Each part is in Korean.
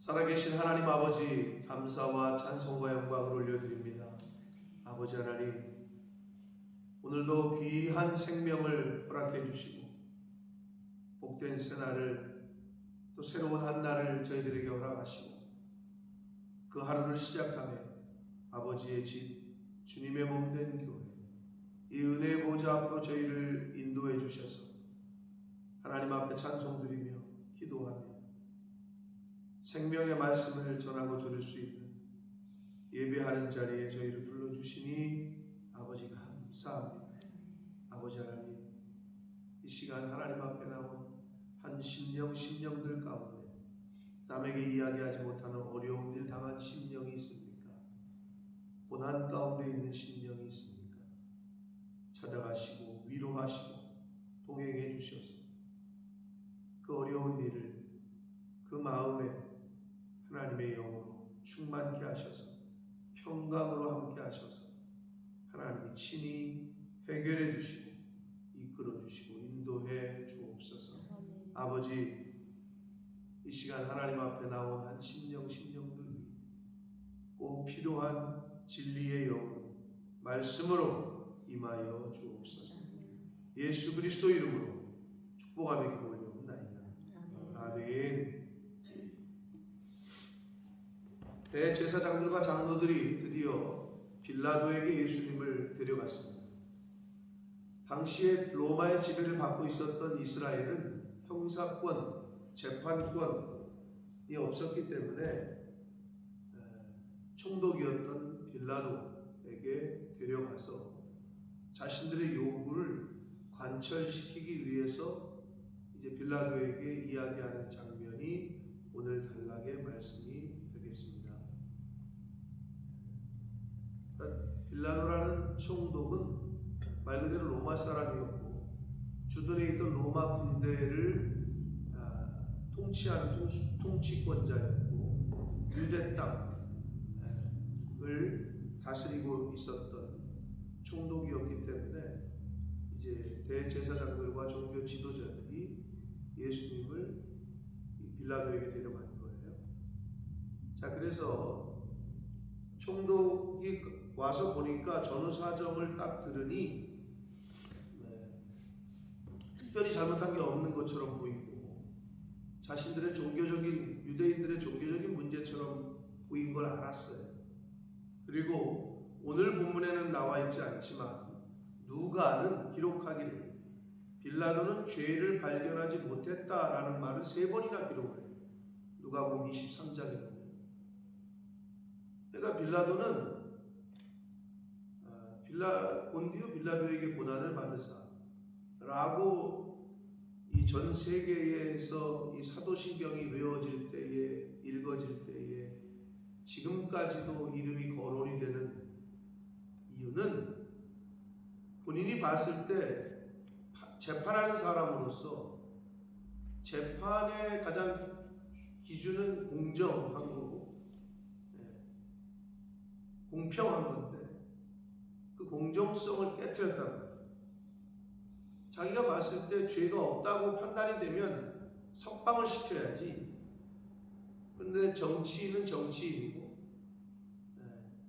살아계신 하나님 아버지, 감사와 찬송과 영광을 올려드립니다. 아버지 하나님, 오늘도 귀한 생명을 허락해 주시고 복된 새날을, 또 새로운 한 날을 저희들에게 허락하시고 그 하루를 시작하며 아버지의 집, 주님의 몸된 교회, 이 은혜의 보좌 앞으로 저희를 인도해 주셔서 하나님 앞에 찬송드리며 기도하며 생명의 말씀을 전하고 들을 수 있는 예배하는 자리에 저희를 불러주시니 아버지 감사합니다. 아버지 하나님, 이 시간 하나님 앞에 나온 한 심령들 가운데 남에게 이야기하지 못하는 어려운 일 당한 심령이 있습니까? 고난 가운데 있는 심령이 있습니까? 찾아가시고 위로하시고 동행해 주셔서 그 어려운 일을 그 마음에 하나님의 영으로 충만케 하셔서 평강으로 함께 하셔서 하나님이 친히 해결해 주시고 이끌어 주시고 인도해 주옵소서. 아버지, 이 시간 하나님 앞에 나온 한 심령들 위해 꼭 필요한 진리의 영으로 말씀으로 임하여 주옵소서. 예수 그리스도 이름으로 축복하며 기도 올려옵나이다. 아멘. 대제사장들과 장로들이 드디어 빌라도에게 예수님을 데려갔습니다. 당시에 로마의 지배를 받고 있었던 이스라엘은 형사권, 재판권이 없었기 때문에 총독이었던 빌라도에게 데려가서 자신들의 요구를 관철시키기 위해서 이제 빌라도에게 이야기하는 장면이 오늘 단락의 말씀이 되겠습니다. 빌라도라는 총독은 말 그대로 로마 사람이었고 주둔에 있던 로마 군대를 통치하는 통치권자였고 유대 땅을 다스리고 있었던 총독이었기 때문에 이제 대제사장들과 종교 지도자들이 예수님을 빌라도에게 데려간 거예요. 자, 그래서 총독이 와서 보니까 전후 사정을 딱 들으니 특별히 잘못한 게 없는 것처럼 보이고 자신들의 유대인들의 종교적인 문제처럼 보인 걸 알았어요. 그리고 오늘 본문에는 나와 있지 않지만 누가는 기록하기를 빌라도는 죄를 발견하지 못했다라는 말을 3번이나 기록을 해요. 누가복음 23장에 보면. 그러니까 빌라도는 본디오 빌라도에게 고난을 받으사 라고 이 전 세계에서 이 사도신경이 외워질 때에, 읽어질 때에 지금까지도 이름이 거론이 되는 이유는 본인이 봤을 때 재판하는 사람으로서 재판의 가장 기준은 공정한 거고 공평한 건데 그 공정성을 깨트렸다는 거예요. 자기가 봤을 때 죄가 없다고 판단이 되면 석방을 시켜야지. 근데 정치인은 정치인이고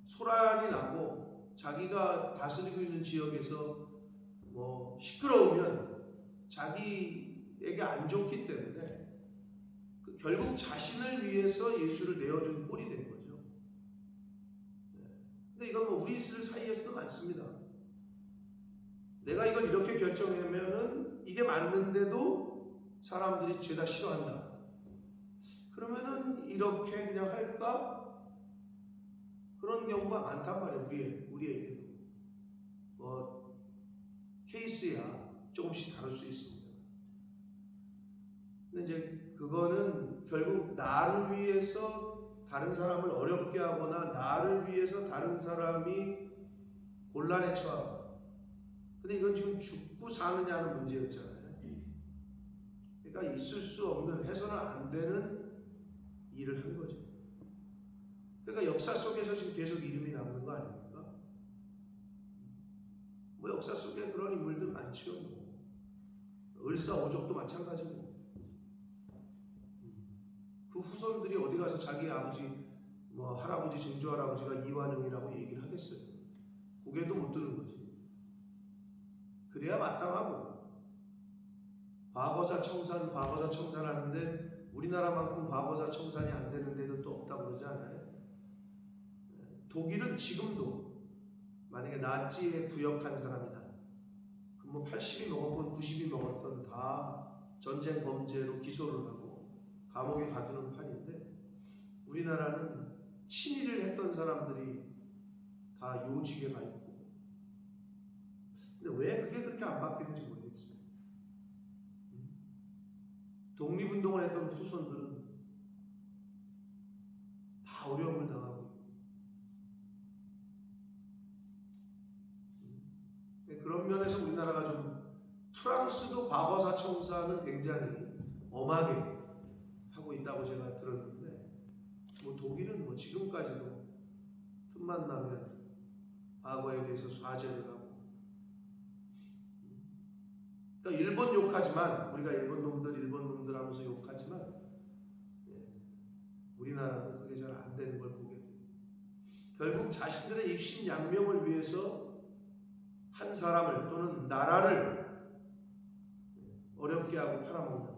소란이 나고 자기가 다스리고 있는 지역에서 뭐 시끄러우면 자기에게 안 좋기 때문에 결국 자신을 위해서 예수를 내어준 꼴이 된 거죠. 근데 이건 뭐 우리들 사이에서도 많습니다. 내가 이걸 이렇게 결정하면은 이게 맞는데도 사람들이 죄다 싫어한다. 그러면은 이렇게 그냥 할까? 그런 경우가 많단 말이에요. 우리에게도. 뭐 케이스야 조금씩 다를 수 있습니다. 근데 이제 그거는 결국 나를 위해서 다른 사람을 어렵게 하거나 나를 위해서 다른 사람이 곤란에 처하고. 근데 이건 지금 죽고 사느냐는 문제였잖아요. 그러니까 있을 수 없는, 해서는 안 되는 일을 한 거죠. 그러니까 역사 속에서 지금 계속 이름이 남는 거 아닙니까? 뭐 역사 속에 그런 인물들 많죠. 뭐. 을사오족도 마찬가지고. 그 후손들이 어디 가서 자기 아버지 뭐 할아버지 증조할아버지가 이완용이라고 얘기를 하겠어요. 고개도 못 드는 거지. 그래야 마땅하고 과거사 청산 하는데 우리나라만큼 과거사 청산이 안 되는 데는 또 없다고 그러지 않아요? 독일은 지금도 만약에 나치에 부역한 사람이다. 뭐 80이 먹었건 90이 먹었던 다 전쟁 범죄로 기소를 하고 감옥에 가두는 판인데 우리나라는 친일을 했던 사람들이 다 요직에 가 있고 근데 왜 그게 그렇게 안 바뀌는지 모르겠어요. 독립운동을 했던 후손들은 다 어려움을 당하고 그런 면에서 우리나라가 좀 프랑스도 과거사 청산은 굉장히 엄하게 하고 있다고 제가 들었는데 뭐 독일은 뭐 지금까지도 틈만 나면 과거에 대해서 사죄를 하고 그러니까 일본 욕하지만 우리가 일본 놈들 하면서 욕하지만 우리나라는 그게 잘 안 되는 걸 보게 돼요. 결국 자신들의 입신양명을 위해서 한 사람을 또는 나라를 어렵게 하고 팔아먹는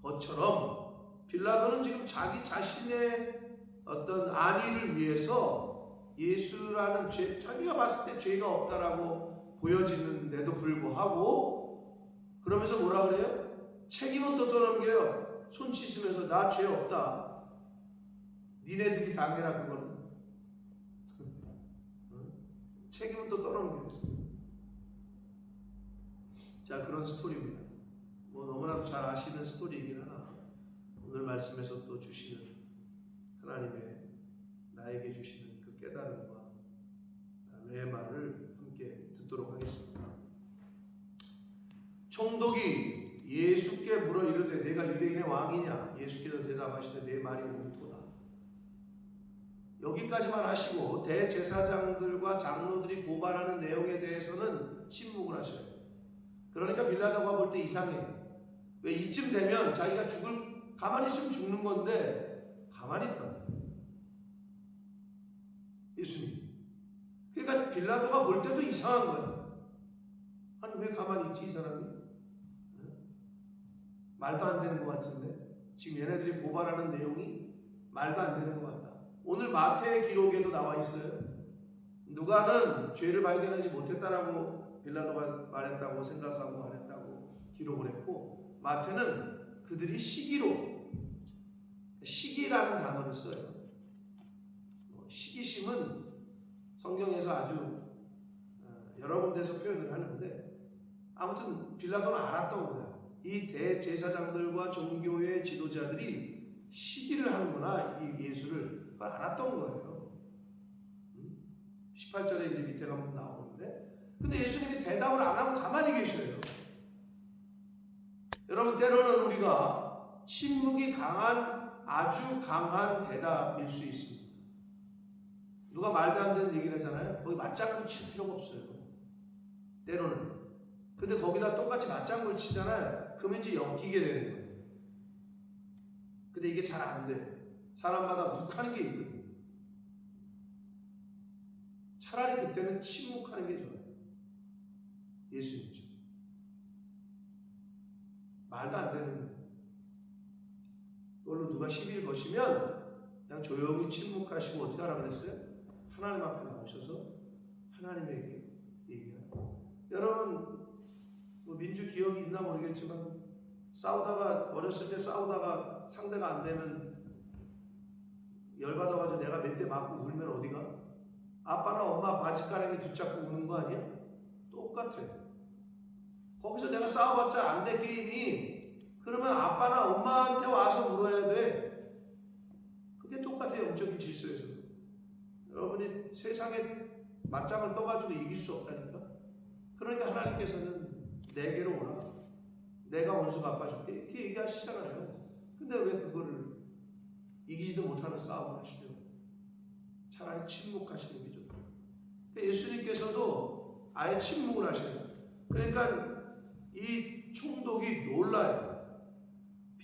것처럼 빌라도는 지금 자기 자신의 어떤 안위를 위해서 예수라는 죄, 자기가 봤을 때 죄가 없다라고 보여지는데도 불구하고 그러면서 뭐라 그래요? 책임은 또 떠넘겨요. 손 씻으면서 나 죄 없다. 니네들이 당해라 그거는. 책임은 또 떠넘겨요. 자, 그런 스토리입니다. 뭐 너무나도 잘 아시는 스토리이긴 하나 오늘 말씀에서 또 주시는 하나님의 나에게 주시는 그 깨달음과 레마를 함께 듣도록 하겠습니다. 총독이 예수께 물어 이르되 내가 유대인의 왕이냐? 예수께서 대답하시되 내 말이 옳도다. 여기까지만 하시고 대제사장들과 장로들이 고발하는 내용에 대해서는 침묵을 하셔요. 그러니까 빌라도가 볼 때 이상해요. 왜 이쯤 되면 자기가 가만히 있으면 죽는 건데 가만히 있단 말이에요. 예수님. 그러니까 빌라도가 볼 때도 이상한 거예요. 아니 왜 가만히 있지 이 사람이? 말도 안 되는 것 같은데 지금 얘네들이 고발하는 내용이 말도 안 되는 것 같다. 오늘 마태의 기록에도 나와 있어요. 누가는 죄를 발견하지 못했다라고 빌라도가 말했다고 생각하고 말했다고 기록을 했고 마태는 그들이 시기라는 단어를 써요. 시기심은 성경에서 아주 여러 군데서 표현을 하는데 아무튼 빌라도는 알았던 거예요. 이 대제사장들과 종교의 지도자들이 시기를 하는구나 이 예수를 그걸 알았던 거예요. 18절에 이제 밑에 가면 나오는데 근데 예수님이 대답을 안 하고 가만히 계셔요. 여러분 때로는 우리가 침묵이 아주 강한 대답일 수 있습니다. 누가 말도 안 되는 얘기를 하잖아요. 거기 맞장구 칠 필요가 없어요. 때로는. 근데 거기다 똑같이 맞장구를 치잖아요. 그러면 이제 엮이게 되는 거예요. 근데 이게 잘 안 돼요. 사람마다 묵하는 게 있거든요. 차라리 그때는 침묵하는 게 좋아요. 예수님처럼. 말도 안 되는 걸로 누가 시비를 거시면 그냥 조용히 침묵하시고 어떻게 하라 그랬어요? 하나님 앞에 나오셔서 하나님에게 얘기하고. 여러분 뭐 민주 기억이 있나 모르겠지만 어렸을 때 싸우다가 상대가 안 되면 열받아가지고 내가 몇 대 맞고 울면 어디가? 아빠나 엄마 바지가랑이 붙잡고 우는 거 아니야? 똑같아요. 거기서 내가 싸워봤자 안 돼 게임이. 그러면 아빠나 엄마한테 와서 물어야 돼. 그게 똑같아요. 영적인 질서에서. 여러분이 세상에 맞짱을 떠가지고 이길 수 없다니까. 그러니까 하나님께서는 내게로 오라. 내가 원수 갚아줄게. 이렇게 얘기하시잖아요. 근데 왜 그거를 이기지도 못하는 싸움을 하시죠? 차라리 침묵하시는 게 좋다. 예수님께서도 아예 침묵을 하셔요. 그러니까 이 총독이 놀라요.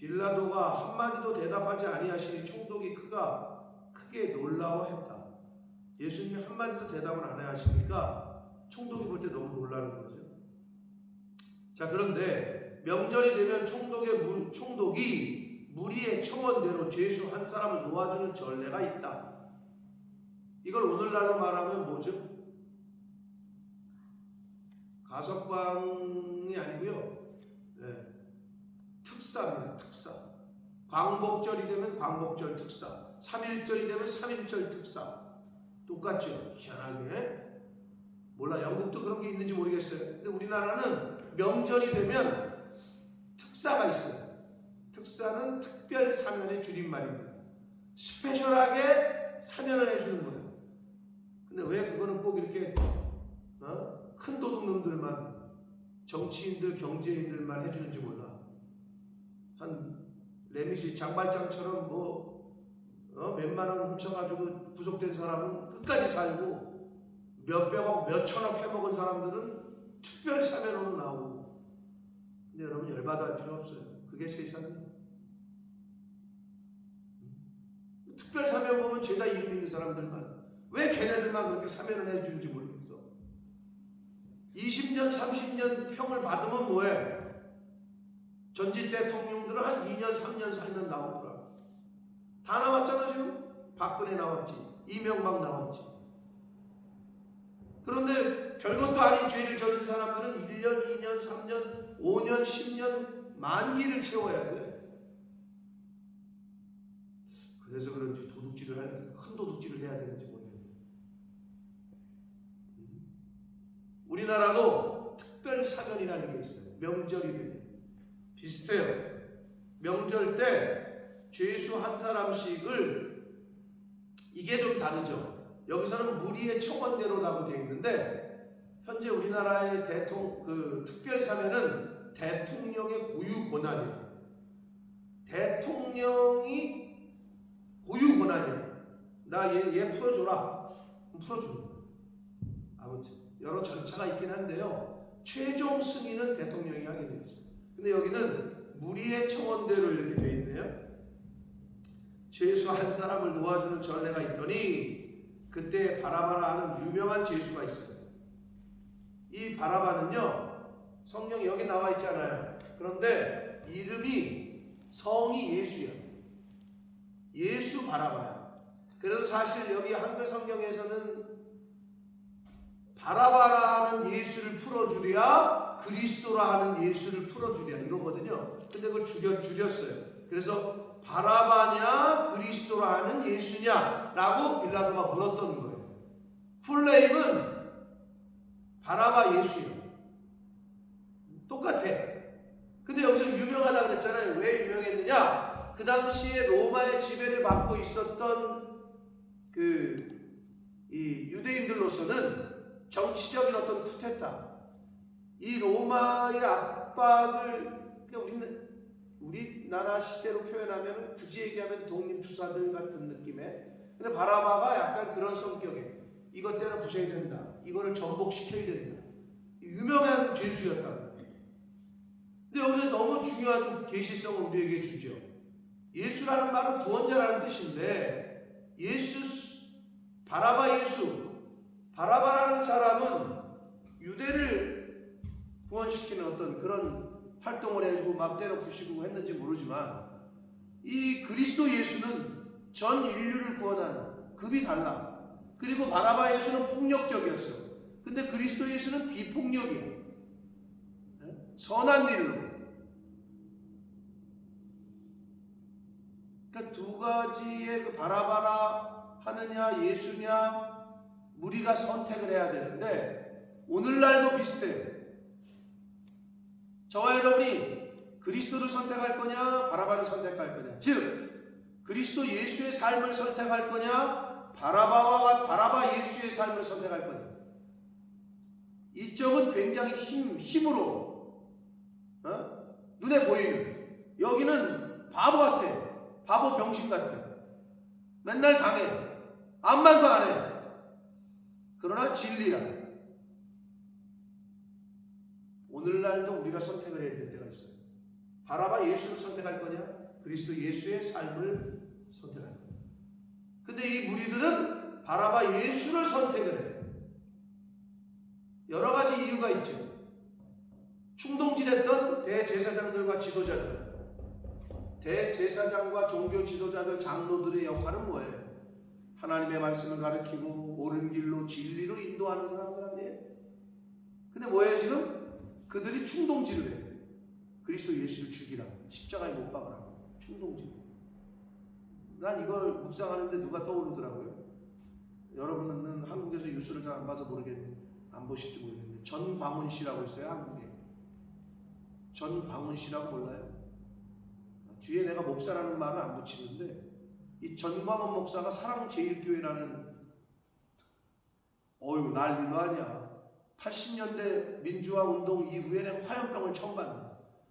빌라도가 한마디도 대답하지 아니하시니 총독이 크게 놀라워했다. 예수님이 한마디도 대답을 안 하시니까 총독이 볼 때 너무 놀라는 거죠. 자, 그런데 명절이 되면 총독이 무리의 청원대로 죄수 한 사람을 놓아주는 전례가 있다. 이걸 오늘날로 말하면 뭐죠? 가석방이 아니고요. 네. 특사입니다. 특사. 광복절이 되면 광복절 특사, 3.1절이 되면 3.1절 특사. 똑같죠? 희한하게. 몰라, 영국도 그런 게 있는지 모르겠어요. 근데 우리나라는 명절이 되면 특사가 있어요. 특사는 특별 사면의 줄임말입니다. 스페셜하게 사면을 해주는 거예요. 근데 왜 그거는 꼭 이렇게 큰 도둑놈들만, 정치인들, 경제인들만 해주는지 몰라. 한 레미지 장발장처럼 몇만 원 훔쳐가지고 구속된 사람은 끝까지 살고, 몇백억, 몇천억 해먹은 사람들은 특별 사면으로 나오고. 근데 여러분 열받아 할 필요 없어요. 그게 세상이에요. 특별 사면 보면 죄다 이름 있는 사람들만, 왜 걔네들만 그렇게 사면을 해주는지 모르겠어. 20년, 30년 평을 받으면 뭐해? 전직 대통령들은 한 2년, 3년 살면 나오더라. 다 나왔잖아 지금. 박근혜 나왔지, 이명박 나왔지. 그런데 별것도 아닌 죄를 저진 사람들은 1년, 2년, 3년, 5년, 10년 만기를 채워야 돼. 그래서 그런지 도둑질을 해야 돼. 큰 도둑질을 해야 되는지 모르겠네. 우리나라도 특별 사면이라는 게 있어요. 명절이 되면 비슷해요. 명절 때 죄수 한 사람씩을, 이게 좀 다르죠. 여기서는 무리의 청원대로라고 되어 있는데, 현재 우리나라의 특별 사면은 대통령의 고유 권한이에요. 대통령이 고유 권한이에요. 나 얘 풀어줘라. 풀어주는 거예요. 아무튼 여러 절차가 있긴 한데요, 최종 승인은 대통령이 하게 되어 있어요. 근데 여기는 무리의 청원대로 이렇게 되어 있네요. 죄수 한 사람을 놓아주는 전례가 있더니 그때 바라바라 하는 유명한 죄수가 있어요. 이 바라바는요, 성경에 여기 나와 있잖아요. 그런데 성이 예수야. 예수 바라바야. 그래서 사실 여기 한글 성경에서는 바라바라 하는 예수를 풀어주랴, 그리스도라 하는 예수를 풀어주랴 이거거든요. 근데 그걸 줄였어요. 그래서 바라바냐 그리스도라 하는 예수냐 라고 빌라도가 물었던 거예요. 풀네임은 바라바 예수예요. 똑같아. 근데 여기서 유명하다 그랬잖아요. 왜 유명했느냐? 그 당시에 로마의 지배를 받고 있었던 이 유대인들로서는 정치적인 어떤 쿠데타, 이 로마의 압박을, 우리나라 시대로 표현하면 굳이 얘기하면 독립투사들 같은 느낌의. 근데 바라바가 약간 그런 성격에 이것 때문에 부셔야 된다, 이거를 전복시켜야 된다, 유명한 죄수였단 말이에요. 근데 여기서 너무 중요한 계시성을 우리에게 주죠. 예수라는 말은 구원자라는 뜻인데, 바라바라는 사람은 유대를 구원시키는 어떤 그런 활동을 해주고 막 때려 부시고 했는지 모르지만, 이 그리스도 예수는 전 인류를 구원하는, 급이 달라. 그리고 바라바 예수는 폭력적이었어. 근데 그리스도 예수는 비폭력이야. 선한 일로. 그러니까 두 가지의 그 바라바라 하느냐 예수냐 우리가 선택을 해야 되는데, 오늘날도 비슷해요. 저와 여러분이 그리스도를 선택할 거냐 바라바를 선택할 거냐, 즉 그리스도 예수의 삶을 선택할 거냐 바라바 예수의 삶을 선택할 거냐. 이쪽은 굉장히 힘으로 눈에 보이는, 여기는 바보 같아. 바보 병신 같아. 맨날 당해. 아무 말도 안 해. 그러나 진리야. 오늘날도 우리가 선택을 해야 될 때가 있어요. 바라바 예수를 선택할 거냐 그리스도 예수의 삶을 선택합니다. 근데 이 무리들은 바라바 예수를 선택을 해요. 여러 가지 이유가 있죠. 충동질했던 대제사장들과 지도자들, 대제사장과 종교 지도자들, 장로들의 역할은 뭐예요? 하나님의 말씀을 가르치고 옳은 길로 진리로 인도하는 사람들 아니에요? 근데 뭐예요 지금? 그들이 충동질을 해요. 그리스도 예수를 죽이라고, 십자가에 못 박으라고 충동질. 난 이걸 묵상하는데 누가 떠오르더라고요. 여러분은 한국에서 뉴스를 잘 안 봐서 모르겠는데, 안 보실지 모르겠는데, 전광훈 씨라고 있어요, 한국에. 전광훈 씨라고 몰라요? 뒤에 내가 목사라는 말을 안 붙이는데, 이 전광훈 목사가 사랑제일교회라는, 어휴 난리도 아니야. 80년대 민주화 운동 이후에 화염병을 처음 봤는데,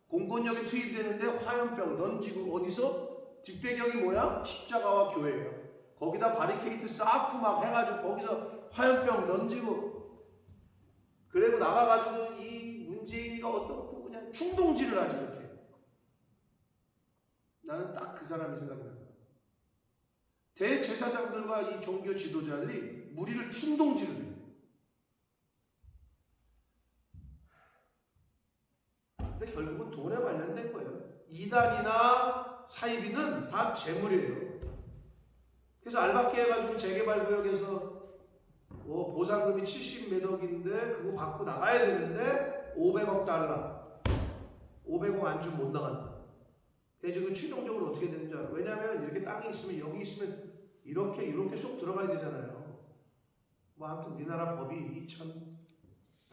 공권력이 투입되는데 화염병 던지고, 어디서? 뒷배경이 뭐야? 십자가와 교회예요. 거기다 바리케이트 쌓고 막 해가지고 거기서 화염병 던지고, 그리고 나가가지고 이 문재인이가 어떻고 그냥 충동질을 하지 이렇게. 나는 딱 그 사람이 생각이 나요. 대제사장들과 이 종교 지도자들이 무리를 충동질을 해요. 근데 결국은 돈에 관련된 거예요. 이단이나 사이비는 다 재물이에요. 그래서 알박기 해가지고 재개발구역에서 보상금이 70몇 억인데 그거 받고 나가야 되는데 500억 달러, 500억 안 주면 못 나간다. 그래서 그 최종적으로 어떻게 되는 줄 알아요? 왜냐하면 이렇게 땅이 있으면, 여기 있으면 이렇게 쏙 들어가야 되잖아요. 뭐 아무튼 우리나라 법이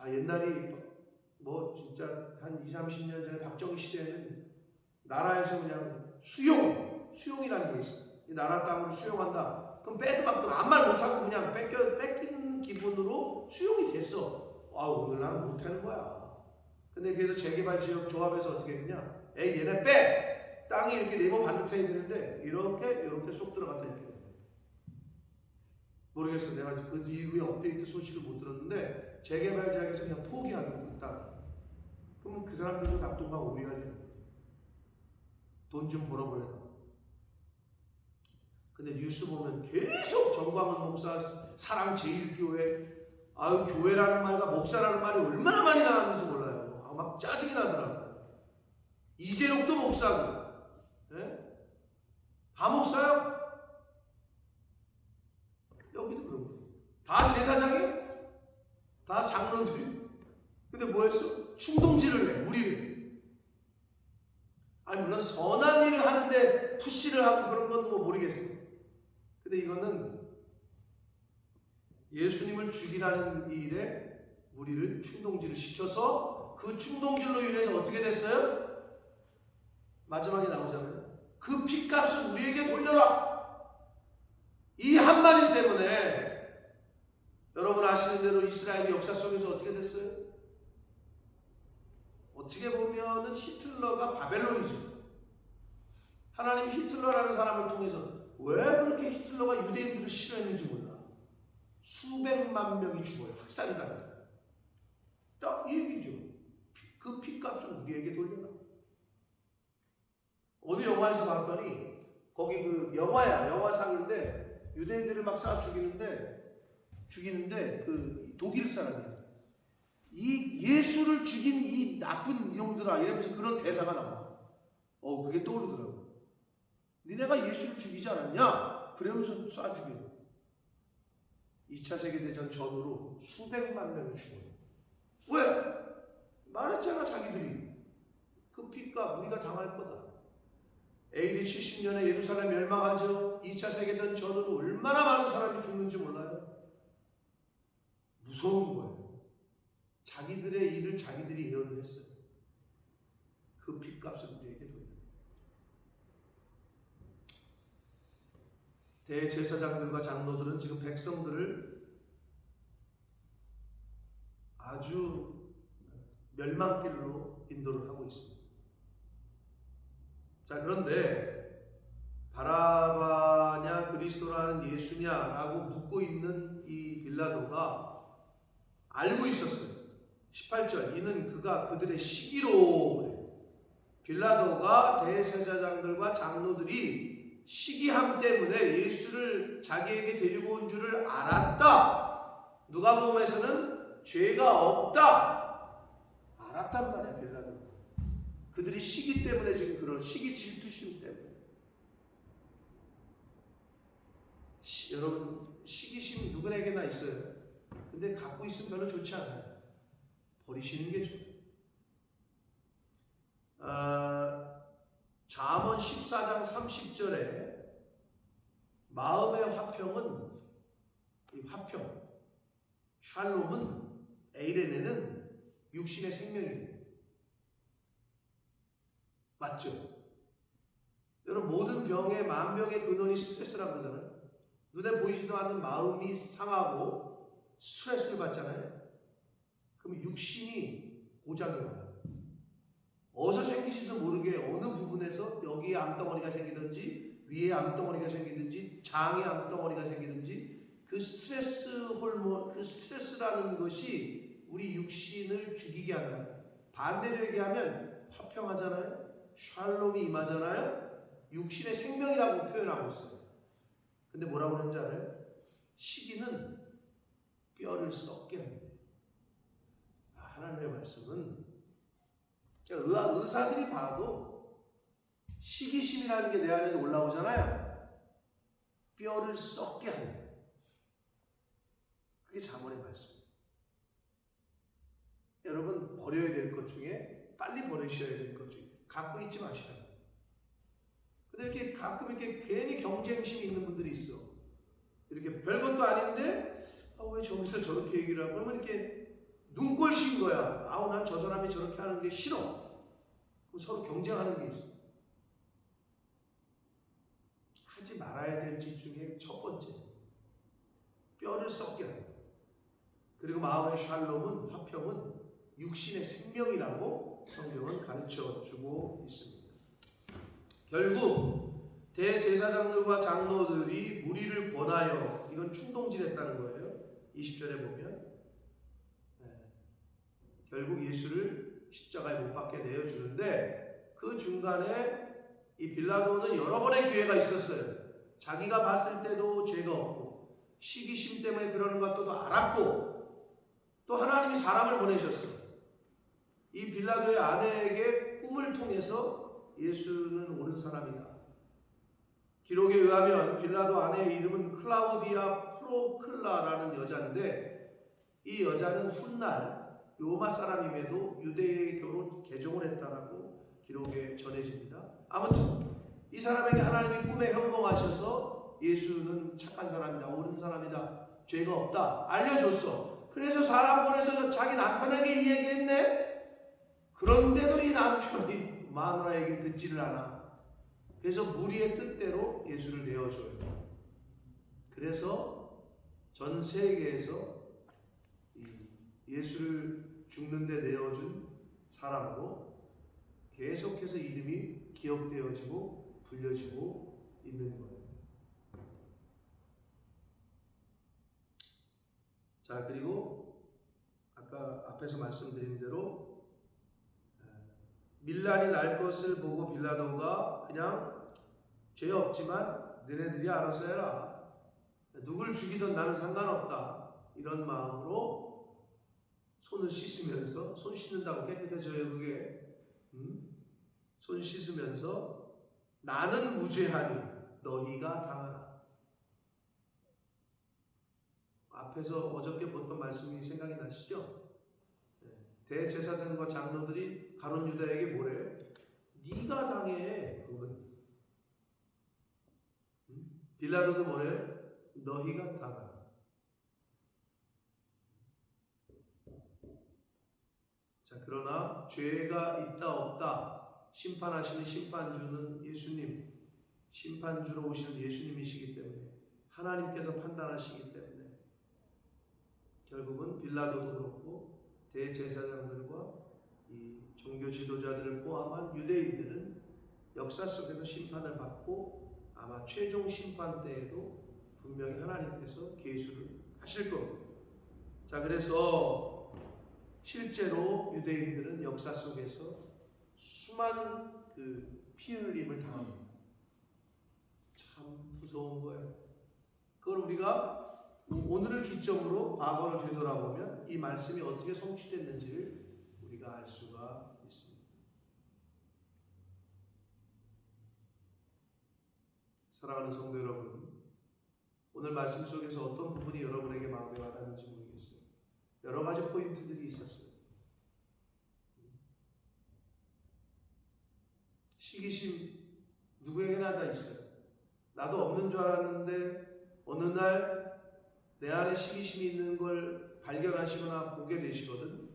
옛날이 뭐 진짜 한 20, 30년 전에 박정희 시대에는 나라에서 그냥 수용이라는 게 있어요. 이 나라 땅으로 수용한다. 그럼 빼도 박도 아무 말 못하고 그냥 뺏기는 기분으로 수용이 됐어. 오늘 나는 못하는 거야. 근데 그래서 재개발 지역 조합에서 어떻게 했냐? 얘네 빼! 땅이 이렇게 네모 반듯해야 되는데 이렇게 쏙 들어갔다 이렇게 돼. 모르겠어. 내가 그 이후에 업데이트 소식을 못 들었는데 재개발 지역에서 그냥 포기하기로 그 땅. 그러면 그 사람들도 낙동강 오리알이에요. 돈 좀 벌어보려다. 근데 뉴스 보면 계속 전광훈 목사, 사랑제일교회, 교회라는 말과 목사라는 말이 얼마나 많이 나왔는지 몰라요. 막 짜증이 나더라고요. 이재용도 목사고, 네? 다 목사요? 여기도 그런 거예요. 다 제사장이에요? 다 장로들이에요? 근데 뭐 했어? 충동질을 해, 무리를. 물론 선한 일을 하는데 푸시를 하고 그런 건 뭐 모르겠어요. 근데 이거는 예수님을 죽이라는 일에 우리를 충동질을 시켜서 그 충동질로 인해서 어떻게 됐어요? 마지막에 나오잖아요. 그 핏값을 우리에게 돌려라. 이 한마디 때문에 여러분 아시는 대로 이스라엘 역사 속에서 어떻게 됐어요? 어떻게 보면은 히틀러가 바벨론이죠. 하나님이 히틀러라는 사람을 통해서 왜 그렇게 히틀러가 유대인들을 싫어했는지 몰라. 수백만 명이 죽어요. 학살이 당해요. 딱 이 얘기죠. 그 핏값을 우리에게 돌려라. 어느 영화에서 봤더니 거기 그 영화상인데 유대인들을 막 쏴 죽이는데 그 독일 사람이에요. 이 예수를 죽인 이 나쁜 이놈들아 이러면서 그런 대사가 나와. 그게 떠오르더라고. 니네가 예수를 죽이지 않았냐? 그러면서 쏴 죽여. 2차 세계대전 전후로 수백만 명이 죽어요. 왜? 말했잖아 자기들이. 그 핏값 우리가 당할 거다. AD 70년에 예루살렘 멸망하죠. 2차 세계대전 전후로 얼마나 많은 사람이 죽는지 몰라요? 무서운 거예요. 자기들의 일을 자기들이 예언을 했어요. 그 핏값을 우리에게 돌려. 대제사장들과 장로들은 지금 백성들을 아주 멸망길로 인도를 하고 있습니다. 자, 그런데 바라바냐 그리스도라는 예수냐라고 묻고 있는 이 빌라도가 알고 있었어요. 18절 이는 그가 그들의 시기로 그래요. 빌라도가 대제사장들과 장로들이 시기함 때문에 예수를 자기에게 데리고 온 줄을 알았다. 누가복음에서는 죄가 없다. 알았단 말이야, 빌라도. 그들이 시기 때문에 지금 그런 시기 질투심 때문에. 여러분, 시기심 누구에게나 있어요. 근데 갖고 있으면 별로 좋지 않아요. 버리시는 게 좋아요. 잠언 14장 30절에 마음의 화평은, 이 화평, 샬롬은, 에이레네는 육신의 생명이에요. 맞죠? 여러분, 모든 병의, 만병의 근원이 스트레스라고 그러잖아요. 눈에 보이지도 않는 마음이 상하고 스트레스를 받잖아요. 그럼 육신이 고장이 와요. 어디서 생기지도 모르게 어느 부분에서 여기에 암덩어리가 생기든지 위에 암덩어리가 생기든지 장에 암덩어리가 생기든지 그 스트레스 호르몬, 그 스트레스라는 것이 우리 육신을 죽이게 한다. 반대로 얘기하면 화평하잖아요. 샬롬이 임하잖아요. 육신의 생명이라고 표현하고 있어요. 근데 뭐라고 그러는지 알아요? 시기는 뼈를 썩게 합니다. 하나님의 말씀은 의사들이 봐도 시기심이라는 게 내 안에 올라오잖아요. 뼈를 썩게 합니다. 그게 잠언의 말씀. 여러분, 버려야 될 것 중에 빨리 버리셔야 될 것 중에 갖고 있지 마시라. 근데 이렇게 가끔 이렇게 괜히 경쟁심이 있는 분들이 있어. 이렇게 별것도 아닌데 왜 저기서 저렇게 얘기를 하고 그러면 이렇게 눈꼴신 거야. 난 저 사람이 저렇게 하는 게 싫어. 그럼 서로 경쟁하는 게 있어. 하지 말아야 될 짓 중에 첫 번째, 뼈를 썩게 한다. 그리고 마음의 샬롬은, 화평은 육신의 생명이라고 성경은 가르쳐 주고 있습니다. 결국 대제사장들과 장로들이 무리를 권하여, 이건 충동질했다는 거예요. 20절에 보면 결국 예수를 십자가에 못 박게 내어주는데, 그 중간에 이 빌라도는 여러 번의 기회가 있었어요. 자기가 봤을 때도 죄가 없고 시기심 때문에 그러는 것도 알았고, 또 하나님이 사람을 보내셨어요. 이 빌라도의 아내에게 꿈을 통해서 예수는 옳은 사람이다. 기록에 의하면 빌라도 아내의 이름은 클라우디아 프로클라라는 여자인데, 이 여자는 훗날 로마 사람임에도 유대교로 개종을 했다라고 기록에 전해집니다. 아무튼 이 사람에게 하나님이 꿈에 현몽하셔서 예수는 착한 사람이다, 옳은 사람이다, 죄가 없다 알려줬어. 그래서 사람 보내서 자기 남편에게 이 얘기했네. 그런데도 이 남편이 마누라 얘기를 듣지를 않아. 그래서 무리의 뜻대로 예수를 내어줘요. 그래서 전 세계에서 예수를 죽는데 내어준 사람으로 계속해서 이름이 기억되어지고 불려지고 있는 거예요. 자, 그리고 아까 앞에서 말씀드린 대로 밀란이 날 것을 보고 빌라도가 그냥 죄 없지만 너네들이 알아서 해라. 누굴 죽이든 나는 상관없다. 이런 마음으로 손을 씻으면서, 손 씻는다고 깨끗해져요 그게. 손 씻으면서 나는 무죄하니 너희가 당하라. 앞에서 어저께 봤던 말씀이 생각이 나시죠? 대제사장과 장로들이 가룟 유다에게 뭐래요? 네가 당해. 그건. 빌라도도 뭐래요? 너희가 당하라. 자, 그러나 죄가 있다 없다 심판하시는 심판주는 예수님, 심판주로 오시는 예수님이시기 때문에, 하나님께서 판단하시기 때문에 결국은 빌라도도 그렇고 대제사장들과 이 종교 지도자들을 포함한 유대인들은 역사 속에서 심판을 받고 아마 최종 심판 때에도 분명히 하나님께서 계수를 하실 겁니다. 자, 그래서 실제로 유대인들은 역사 속에서 수많은 그 피 흘림을 당합니다. 참 무서운 거예요. 그걸 우리가 오늘을 기점으로 과거를 되돌아보면 이 말씀이 어떻게 성취됐는지를 우리가 알 수가 있습니다. 사랑하는 성도 여러분, 오늘 말씀 속에서 어떤 부분이 여러분에게 마음에 와닿는지 모르겠어요. 여러 가지 포인트들이 있었어요. 시기심 누구에게나 다 있어요. 나도 없는 줄 알았는데 어느 날 내 안에 시기심이 있는 걸 발견하시거나 보게 되시거든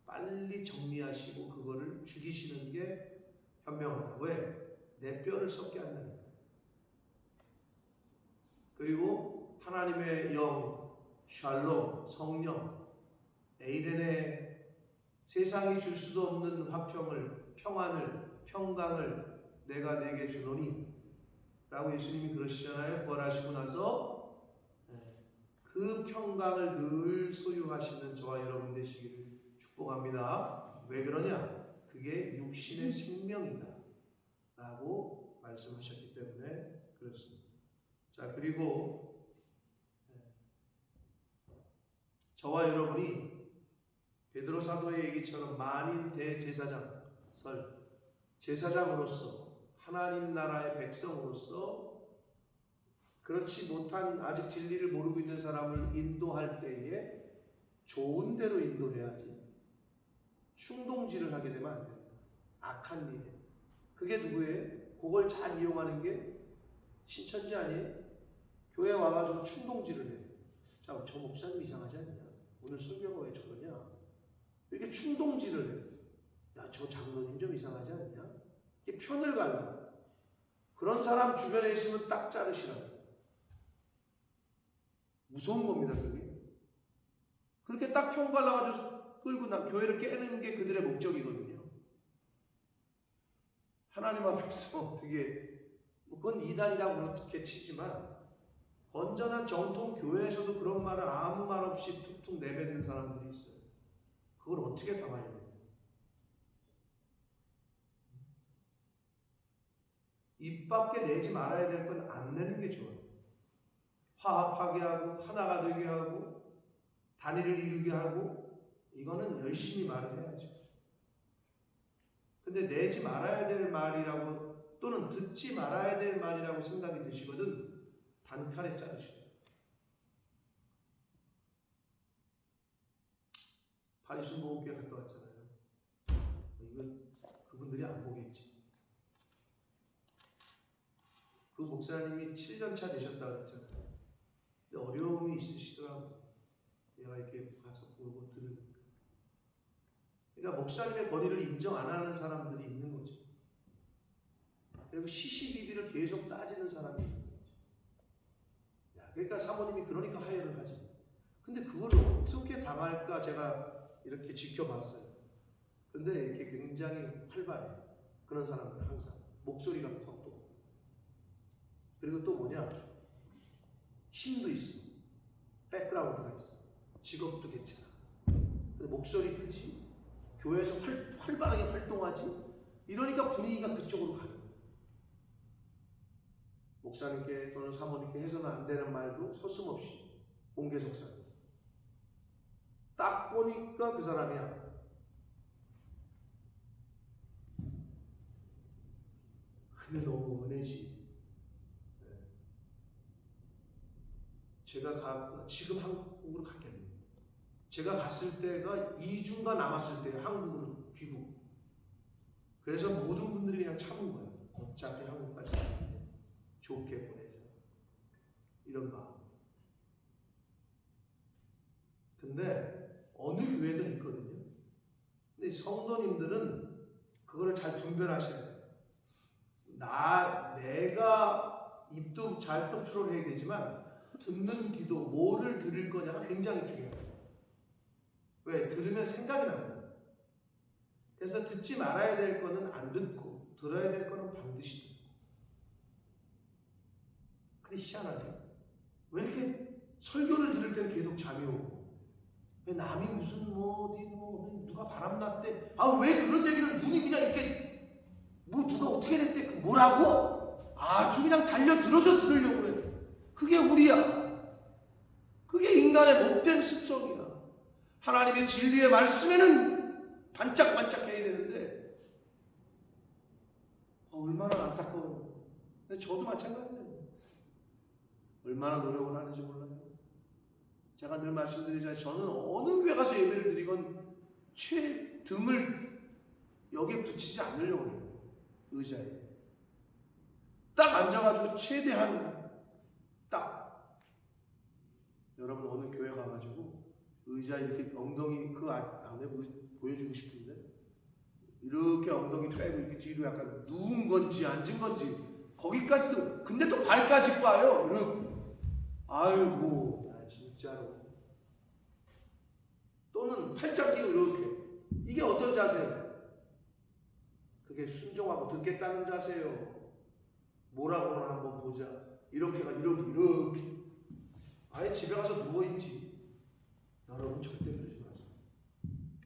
빨리 정리하시고 그거를 죽이시는 게 현명하다. 왜? 내 뼈를 썩게 한다니까. 그리고 하나님의 영, 샬롬, 성령, 에이렌의 세상이 줄 수도 없는 화평을, 평안을, 평강을 내가 내게 주노니 라고 예수님이 그러시잖아요. 부활하시고 나서 그 평강을 늘 소유하시는 저와 여러분 되시기를 축복합니다. 왜 그러냐? 그게 육신의 생명이다 라고 말씀하셨기 때문에 그렇습니다. 자, 그리고 저와 여러분이 베드로 사도의 얘기처럼 만인 대제사장 제사장으로서 하나님 나라의 백성으로서 그렇지 못한 아직 진리를 모르고 있는 사람을 인도할 때에 좋은 대로 인도해야지 충동질을 하게 되면 안 됩니다. 악한 일. 그게 누구예요? 그걸 잘 이용하는 게 신천지 아니에요? 교회 와가지고 충동질을 해. 자, 저 목사님 이상하지 않냐? 오늘 설교가 왜 저러냐? 이렇게 충동질을 해. 야, 저 장로님 좀 이상하지 않냐? 이게 편을 갈라. 그런 사람 주변에 있으면 딱 자르시라고. 무서운 겁니다, 그게. 그렇게 딱 편 갈라가지고 끌고 교회를 깨는 게 그들의 목적이거든요. 하나님 앞에서 어떻게, 그건 이단이라고 그렇게 치지만, 건전한 정통 교회에서도 그런 말을 아무 말 없이 툭툭 내뱉는 사람들이 있어요. 그걸 어떻게 당하려고? 입 밖에 내지 말아야 될 건 안 내는 게 좋아요. 화합하게 하고 하나가 되게 하고 단일을 이루게 하고 이거는 열심히 말을 해야죠. 근데 내지 말아야 될 말이라고 또는 듣지 말아야 될 말이라고 생각이 드시거든 단칼에 자르시죠. 파리순 보험교회 갔다 왔잖아요. 이건 그분들이 안 보겠지. 그 목사님이 7년차 되셨다고 했잖아요. 근데 어려움이 있으시더라고요. 내가 이렇게 가서 보고 들으니까. 그러니까 목사님의 권위를 인정 안 하는 사람들이 있는 거죠. 그리고 시시비비를 계속 따지는 사람이 있는 거죠. 야, 그러니까 사모님이 그러니까 하야를 하지. 근데 그걸 어떻게 당할까 제가 이렇게 지켜봤어요. 근데 이렇게 굉장히 활발해요. 그런 사람들은 항상. 목소리가 커 또. 그리고 또 뭐냐? 힘도 있어. 백그라운드가 있어. 직업도 괜찮아. 근데 목소리 크지? 교회에서 활발하게 활동하지? 이러니까 분위기가 그쪽으로 가는 거예요. 목사님께 또는 사모님께 해서는 안 되는 말도 서슴없이 공개석사합니다. 딱 보니까 그 사람이야. 근데 너무 은혜지. 제가 지금 한국으로 갔겠네요. 제가 갔을 때가 2주가 남았을 때예요. 한국으로 귀국. 그래서 모든 분들이 그냥 참은 거예요. 어차피 한국 갈 사람인데 좋게 보내자. 이런 마음. 근데 어느 교회든 있거든요. 근데 성도님들은 그거를 잘 분별하셔야 돼요. 내가 입도 잘 컨트롤해야 되지만 듣는 기도, 뭐를 들을 거냐가 굉장히 중요해요. 왜? 들으면 생각이 나거든요. 그래서 듣지 말아야 될 거는 안 듣고 들어야 될 거는 반드시 듣고. 근데 희한하게 왜 이렇게 설교를 들을 때는 계속 잠이 오고 왜 남이 무슨 뭐 어디 뭐 누가 바람났대? 아 왜 그런 얘기를 눈이 그냥 이렇게 뭐 누가 어떻게 됐대? 뭐라고? 아주 그냥 달려들어서 들으려고 해. 그게 우리야. 그게 인간의 못된 습성이야. 하나님의 진리의 말씀에는 반짝반짝해야 되는데 얼마나 안타까워요. 근데 저도 마찬가지예요. 얼마나 노력을 하는지 몰라요. 제가 늘 말씀드리자면 저는 어느 교회 가서 예배를 드리건 등을 여기에 붙이지 않으려고 해요. 의자에. 딱 앉아가지고 최대한 딱 여러분 어느 교회 가가지고 의자 이렇게 엉덩이 그 안에 보여주고 싶은데 이렇게 엉덩이 펴고 이렇게 뒤로 약간 누운 건지 앉은 건지 거기까지도 근데 또 발까지 꽈요. 이렇게. 아이고 진짜로. 또는 팔짱 끼고 이렇게. 이게 어떤 자세예요? 그게 순종하고 듣겠다는 자세예요. 뭐라고 하나 한번 보자. 이렇게 아예 집에 가서 누워있지. 여러분 절대 그러지 마세요.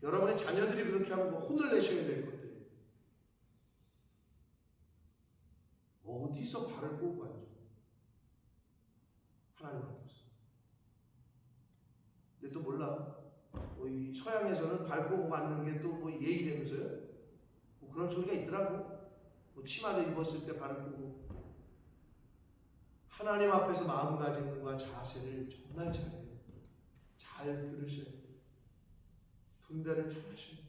여러분의 자녀들이 그렇게 하면 혼을 내셔야 될 것들이에요. 어디서 발을 꼬고 앉아? 하나님 앞에서. 근데 또 몰라. 이 서양에서는 발 꼬고 앉는 게 또 뭐 예의라면서요? 뭐 그런 소리가 있더라고. 뭐 치마를 입었을 때 발을 꼬고. 하나님 앞에서 마음가짐과 자세를 정말 잘해요. 잘 들으셔야 돼요. 분별을 잘 하셔야 돼요.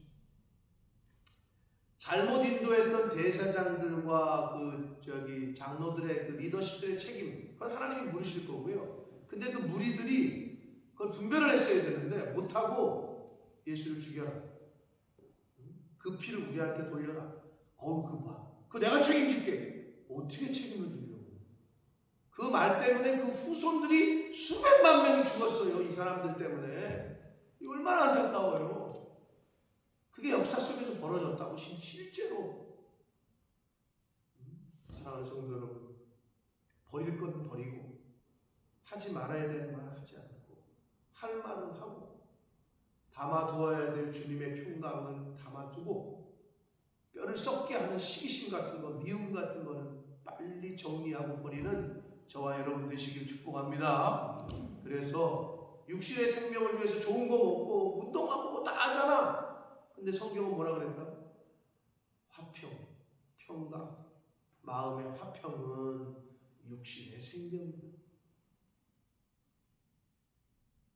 잘못 인도했던 대사장들과 장로들의 그 리더십들의 책임, 그건 하나님이 물으실 거고요. 근데 그 무리들이 그걸 분별을 했어야 되는데 못하고 예수를 죽여라. 그 피를 우리한테 돌려라. 그거 내가 책임질게. 어떻게 책임을 지려고? 그 말 때문에 그 후손들이 수백만 명이 죽었어요. 이 사람들 때문에. 이 얼마나 안타까워요. 그게 역사 속에서 벌어졌다고 실제로. 사랑하는 성도 여러분, 버릴 건 버리고 하지 말아야 되는 말은 하지 않고 할 말은 하고 담아두어야 될 주님의 평강은 담아두고 뼈를 썩게 하는 시기심 같은 거, 미움 같은 거는 빨리 정리하고 버리는 저와 여러분 되시길 축복합니다. 그래서 육신의 생명을 위해서 좋은 거 먹고 운동하고 뭐 다 하잖아. 근데 성경은 뭐라 그랬다? 화평, 평강, 마음의 화평은 육신의 생명이다.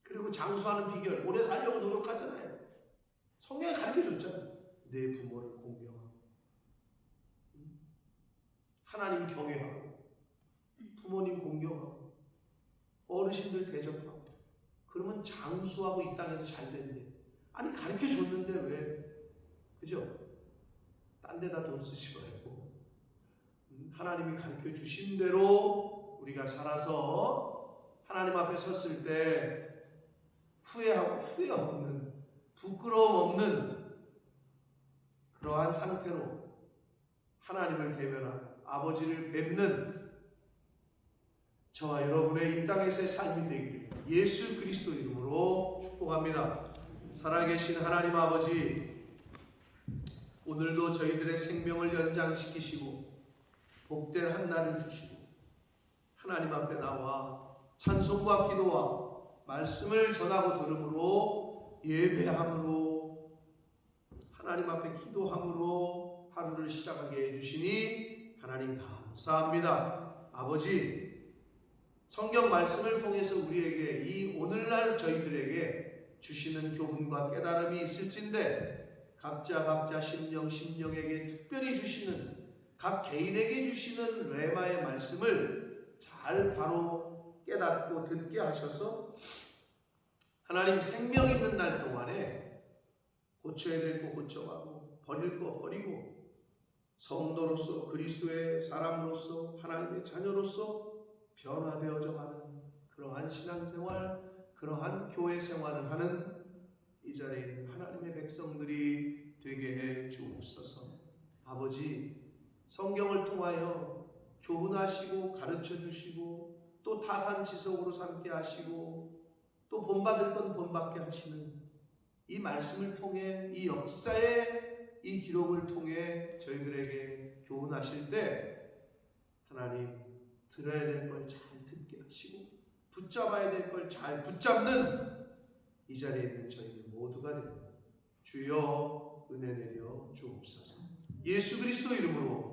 그리고 장수하는 비결, 오래 살려고 노력하잖아요. 성경에 가르쳐줬잖아요. 내 부모를 공경하고 하나님 경외하고 부모님 공경하고 어르신들 대접하고 그러면 장수하고 이 땅에서 잘 된대. 아니 가르쳐줬는데 왜? 그죠? 딴 데다 돈 쓰지 말고 하나님이 가르쳐주신 대로 우리가 살아서 하나님 앞에 섰을 때 후회 없는, 부끄러움 없는 그러한 상태로 하나님을 대면하고 아버지를 뵙는 저와 여러분의 이 땅에서의 삶이 되기를 예수 그리스도 이름으로 축복합니다. 살아계신 하나님 아버지, 오늘도 저희들의 생명을 연장시키시고 복된 한날을 주시고 하나님 앞에 나와 찬송과 기도와 말씀을 전하고 들음으로 예배함으로 하나님 앞에 기도함으로 하루를 시작하게 해주시니 하나님 감사합니다. 아버지, 성경 말씀을 통해서 우리에게 이 오늘날 저희들에게 주시는 교훈과 깨달음이 있을진데 각자 심령에게 특별히 주시는, 각 개인에게 주시는 레마의 말씀을 잘 바로 깨닫고 듣게 하셔서 하나님 생명 있는 날 동안에 고쳐야 될 거 고쳐가고 버릴 거 버리고 성도로서 그리스도의 사람으로서 하나님의 자녀로서 변화되어져 가는 그러한 신앙생활, 그러한 교회 생활을 하는 이 자리에 있는 하나님의 백성들이 되게 해 주옵소서. 아버지, 성경을 통하여 교훈하시고 가르쳐 주시고 또 타산지석으로 삼게 하시고 또 본받을 건 본받게 하시는 이 말씀을 통해, 이 역사의 이 기록을 통해 저희들에게 교훈하실 때 하나님, 들어야 될 걸 잘 듣게 하시고 붙잡아야 될 걸 잘 붙잡는 이 자리에 있는 저희들 모두가 되는 주여 은혜 내려 주옵소서. 예수 그리스도 이름으로